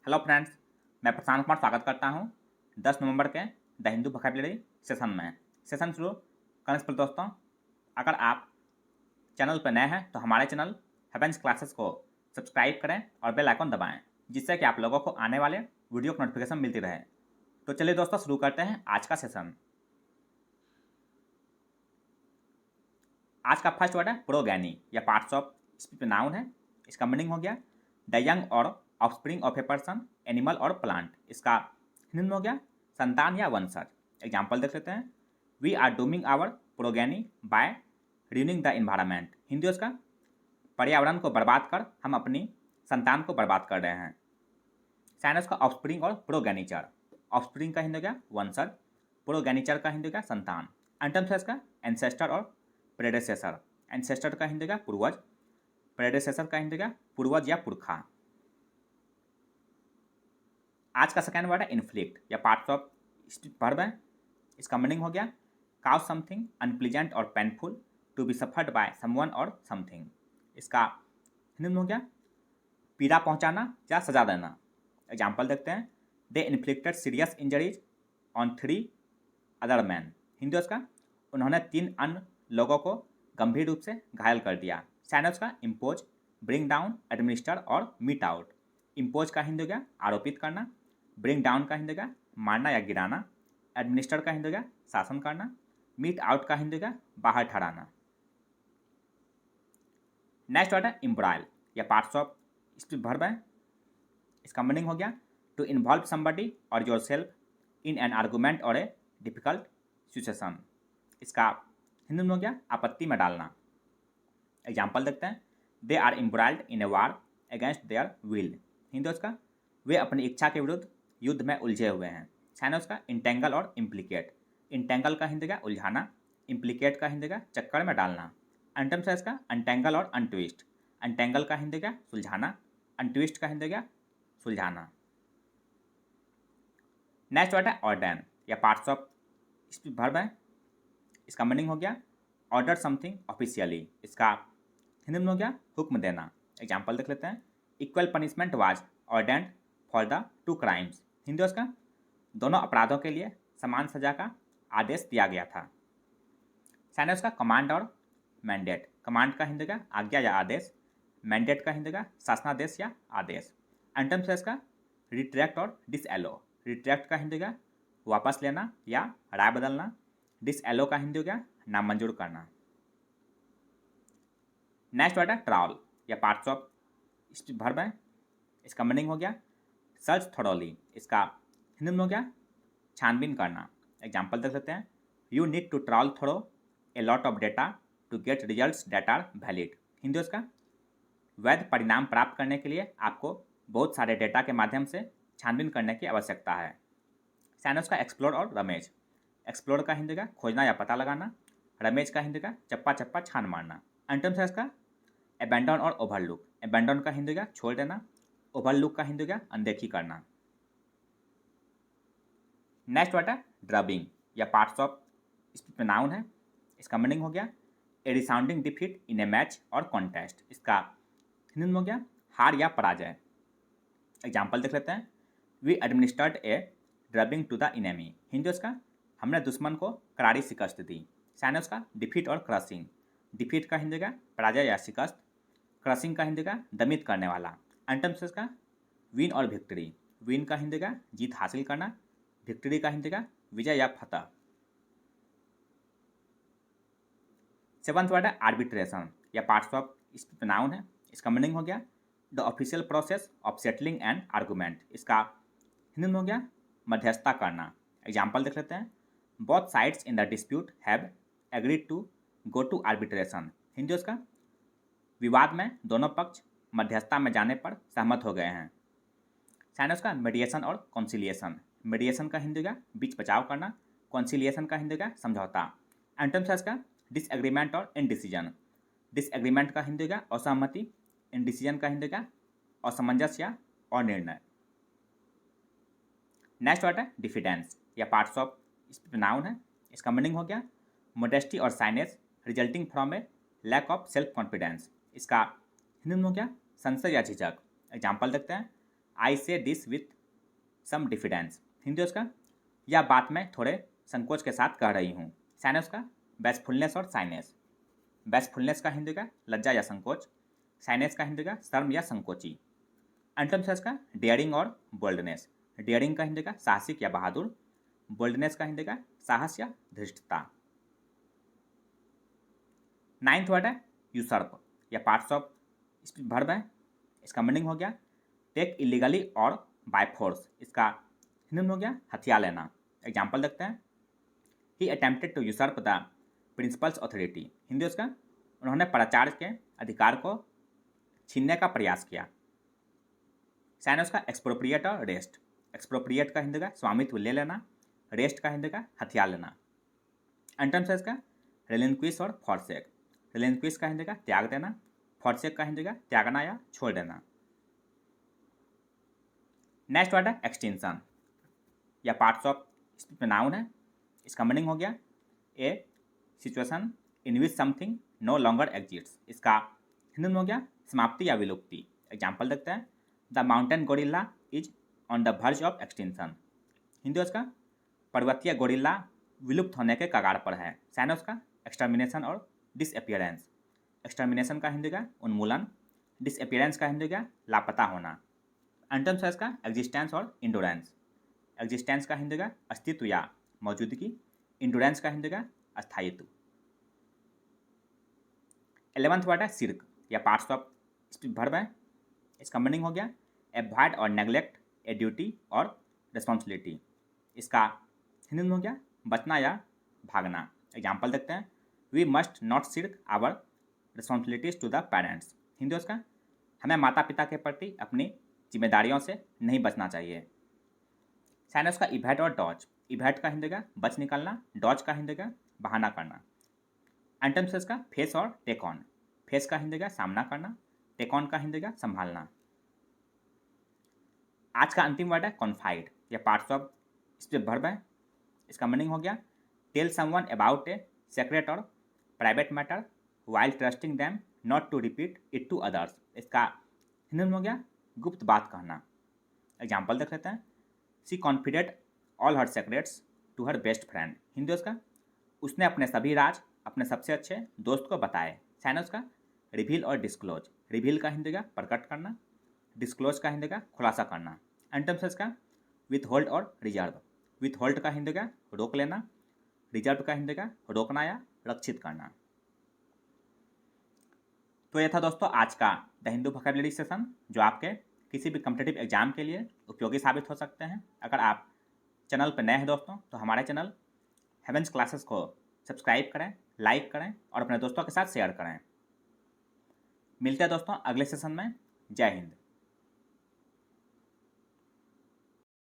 Hello friends, मैं प्रशांत कुमार स्वागत करता हूं 10 नवंबर के द हिंदू वोकैबुलरी सेशन में। सेशन शुरू करने से पहले दोस्तों, अगर आप चैनल पर नए हैं तो हमारे चैनल हेवेंस क्लासेस को सब्सक्राइब करें और बेल आइकन दबाएं, जिससे कि आप लोगों को आने वाले वीडियो की नोटिफिकेशन मिलती रहे। तो चलिए दोस्तों, शुरू करते हैं आज का सेशन। आज का फर्स्ट वर्ड है प्रोगैनी या पार्ट्स ऑफ स्पीच नाउन है। इसका मीनिंग हो गया द यंग और offspring of a person, animal और प्लांट। इसका हिंदी में हो गया संतान या वंशज। एग्जाम्पल देख लेते हैं। We are dooming our progeny by ruining the environment. Hindi उसका पर्यावरण को बर्बाद कर हम अपनी संतान को बर्बाद कर रहे हैं। साइनस का ऑफस्प्रिंग और प्रोगैनिचर। ऑफस्प्रिंग का हिंदी हो गया वंशज, प्रोगैनिचर का हिंदी हो गया संतान। एंटम्स है इसका एंसेस्टर और प्रेडेसेसर। एंसेस्टर का हिंदी हो गया पूर्वज, प्रेडेसेसर का हिंदी हो गया पूर्वज या पुरखा। आज का सेकेंड वर्ड है इन्फ्लिक्ट या पार्ट्स ऑफ वर्ब है। इसका मीनिंग हो गया काउज समथिंग अनप्लीजेंट और painful to be suffered by someone और समथिंग। इसका हिंदी में हो गया पीड़ा पहुंचाना या सजा देना। एग्जाम्पल देखते हैं। They inflicted serious injuries on 3 other man. Hindi उसका उन्होंने 3 अन्य लोगों को गंभीर रूप से घायल कर दिया। साइनस का इम्पोज, ब्रिंग डाउन, एडमिनिस्टर और मीट आउट। इम्पोज का हिंदी हो गया आरोपित करना, ब्रिंग डाउन का हिंदी हो गया मारना या गिराना, एडमिनिस्टर का हिंदी हो गया शासन करना, मीट आउट का हिंदी हो गया बाहर ठहराना। नेक्स्ट वर्ड है इम्ब्राइल या पार्ट्स ऑफ स्पीच वर्ब है। इसका मीनिंग हो गया टू इन्वॉल्व समबडी और your self in an argument और ए डिफिकल्ट सिचुएशन। इसका हिंदी में हो गया आपत्ति में डालना। एग्जाम्पल देखते हैं। They are embroiled in a war against their will. Hindi उसका वे अपनी इच्छा के विरुद्ध युद्ध में उलझे हुए हैं। साइनस उसका इंटेंगल और इम्प्लीकेट। इंटेंगल का हिंदी का उलझाना, इम्प्लीकेट का हिंदी का चक्कर में डालना। एंटम्स है इसका अनटेंगल और अनट्विस्ट। अनटेंगल का हिंदी का सुलझाना, अनट्विस्ट का हिंदी का सुलझाना। नेक्स्ट वर्ड है ऑर्डन या पार्ट्स ऑफ स्पीच वर्ब है। इसका मीनिंग हो गया ऑर्डर समथिंग ऑफिशियली। इसका हिंदी में हो गया हुक्म देना। एग्जाम्पल देख लेते हैं। Equal punishment was ordained for the 2 crimes. Hindi उसका दोनों अपराधों के लिए समान सजा का आदेश दिया गया था। साइनस का कमांड और मैंडेट। कमांड का हिंदी का आज्ञा या आदेश, मैंडेट का हिंदी का शासनादेश या आदेश। एंटम्स है इसका रिट्रैक्ट और डिसएलो। रिट्रैक्ट का हिंदी का वापस लेना या राय बदलना, डिसएलो का हिंदी हो गया नामंजूर करना। नेक्स्ट वर्ड है ट्रावल या पार्ट्स ऑफ स्पीच वर्ब है। इसका मीनिंग हो गया सर्च थोरोली। इसका हिंदी में हो गया छानबीन करना। एग्जाम्पल देख सकते हैं। You need to trawl through a lot of data to get results that are valid. Hindi उसका वैध परिणाम प्राप्त करने के लिए आपको बहुत सारे डेटा के माध्यम से छानबीन करने की आवश्यकता है। साइनस का एक्सप्लोर और रमेज। एक्सप्लोर का हिंदी का खोजना या पता लगाना, रमेज का हिंदी का चप्पा चप्पा छान मारना। एंटम्स है इसका एबेंडन और ओवरलुक। एबेंडन का हिंदी का छोड़ देना, ओवरलुक का हिंदी का अनदेखी करना। नेक्स्ट वर्ड है ड्रबिंग या पार्ट्स ऑफ स्पीच में नाउन है। इसका मीनिंग हो गया a resounding defeat in a match और कॉन्टेस्ट। इसका हिंदी में हो गया हार या पराजय। एग्जाम्पल देख लेते हैं। We administered a drubbing to the enemy. Hindi उसका हमने दुश्मन को करारी शिकस्त दी। साइनस का डिफीट और क्रशिंग। डिफीट का हिंदी का पराजय या शिकस्त, क्रशिंग का हिंदी का दमित करने वाला। एंटम्स का विन और विक्ट्री। विन का हिंदी का जीत हासिल करना, विक्ट्री का हिंदी का विजय या फतह। सेवंथ वर्ड है आर्बिट्रेशन या पार्ट्स ऑफ स्पीच नाउन है। इसका मीनिंग हो गया the official process of settling N argument. इसका हिंदी में हो गया मध्यस्थता करना। एग्जाम्पल देख लेते हैं। Both sides in the dispute have agreed to go to arbitration. Hindi उसका विवाद में दोनों पक्ष मध्यस्थता में जाने पर सहमत हो गए हैं। साइनस का मीडिएशन और कॉन्सिलिएशन। मीडिएशन का हिंदी का बीच बचाव करना, कॉन्सिलिएशन का हिंदी का समझौता। एंटम्स का डिसएग्रीमेंट और इनडिसीजन। डिसएग्रीमेंट का हिंदी का असहमति, इनडिसीजन का हिंदी का असमंजस्य और निर्णय। नेक्स्ट वर्ड है डिफिडेंस या पार्ट्स ऑफ स्पीच नाउन है। इसका मीनिंग हो गया मोडेस्टी और shyness resulting from a lack of self confidence. इसका हिंदी में हो गया संशय या झिझक। एग्जाम्पल देखते हैं। आई से this with some diffidence. Hindi उसका, यह बात मैं थोड़े संकोच के साथ कह रही हूँ। साइनेस का बैशफुलनेस और साइनेस। बैशफुलनेस का हिंदी का लज्जा या संकोच, साइनेस का हिंदी का शर्म या संकोची। एंटोनिम्स है इसका डेयरिंग और बोल्डनेस। डेयरिंग का हिंदी का साहसिक या बहादुर, बोल्डनेस का हिंदी का साहस या धृष्टता। नाइन्थ वर्ड है यूसर्प या पार्ट्स ऑफ वर्ब है। इसका मीनिंग हो गया टेक इलीगली और बाय फोर्स। इसका हिंदी में हो गया हथियार लेना। एग्जाम्पल देखते हैं। He attempted to usurp the principal's authority. Hindi उसका, उन्होंने प्राचार्य के अधिकार को छीनने का प्रयास किया। साइनस का एक्सप्रोप्रिएट और रेस्ट। एक्सप्रोप्रिएट का हिंदी का स्वामित्व ले लेना, रेस्ट का हिंदी का हथियार लेना। एंटोनिम्स का रिलिंक्विश और फॉरसेक। रिलिंक्विश का हिंदी का त्याग देना, फॉरसेक का हिंदी का त्यागना या छोड़ देना। नेक्स्ट वर्ड है एक्सटेंशन या पार्ट्स ऑफ नाउन है। इसका मीनिंग हो गया a situation in which something no longer exists. इसका हिंदी में हो गया समाप्ति या विलुप्ति। एग्जाम्पल देखते हैं। The mountain gorilla is on the verge of extension. Hindi उसका, पर्वतीय गोरिल्ला विलुप्त होने के कगार पर है। साइनस का एक्सटर्मिनेशन और डिसअपियरेंस। एक्सटर्मिनेशन का हिंदी का उन्मूलन, डिसअपियरेंस का हिंदी का लापता होना। एंटोनिम्स है इसका एग्जिस्टेंस और इंडोरेंस। एग्जिस्टेंस का हिंदी का अस्तित्व या मौजूदगी, इंडोरेंस का हिंदी का स्थायित्व। 11th वर्ड है सिर्क या पार्ट्स ऑफ वर्ब है। इसका मीनिंग हो गया एवॉइड और नेग्लेक्ट ए ड्यूटी और रिस्पॉन्सिबिलिटी। इसका हिंदी में हो गया बचना या भागना। एग्जाम्पल देखते हैं। We must not shirk our responsibilities to the parents. Hindi उसका, हमें माता पिता के प्रति अपनी जिम्मेदारियों से नहीं बचना चाहिए। साइनस का इवेट और डॉज। इवेट का हिंदी का बच निकलना, डॉज का हिंदी का बहाना करना। एंटोनिम्स का फेस और टेक ऑन। फेस का हिंदी का सामना करना, टेक ऑन का हिंदी का संभालना। आज का अंतिम वर्ड है कॉन्फाइड या पार्ट्स ऑफ वर्ब है। इसका मीनिंग हो गया tell someone about a secret or private matter while trusting them not to repeat it to others. इसका हिंदी में हो गया गुप्त बात कहना। एग्जाम्पल देख लेते हैं। She confided all her secrets to her best friend. Hindi उसका, उसने अपने सभी राज अपने सबसे अच्छे दोस्त को बताए। साइनस का रिवील और डिस्क्लोज। रिवील का हिंदी का प्रकट करना, डिस्क्लोज का हिंदी का खुलासा करना। एंटोनिम्स का विथ होल्ड और रिजर्व। विथ होल्ड का हिंदी का रोक लेना, रिजर्व का हिंदी का रोकना या रक्षित करना। तो यह था दोस्तों आज का द हिंदू वोकैबुलरी सेशन, जो आपके किसी भी कॉम्पिटिटिव एग्जाम के लिए उपयोगी साबित हो सकते हैं। अगर आप चैनल पर नए हैं दोस्तों, तो हमारे चैनल हेवेंस क्लासेस को सब्सक्राइब करें, लाइक करें और अपने दोस्तों के साथ शेयर करें। मिलते हैं दोस्तों अगले सेशन में। जय हिंद।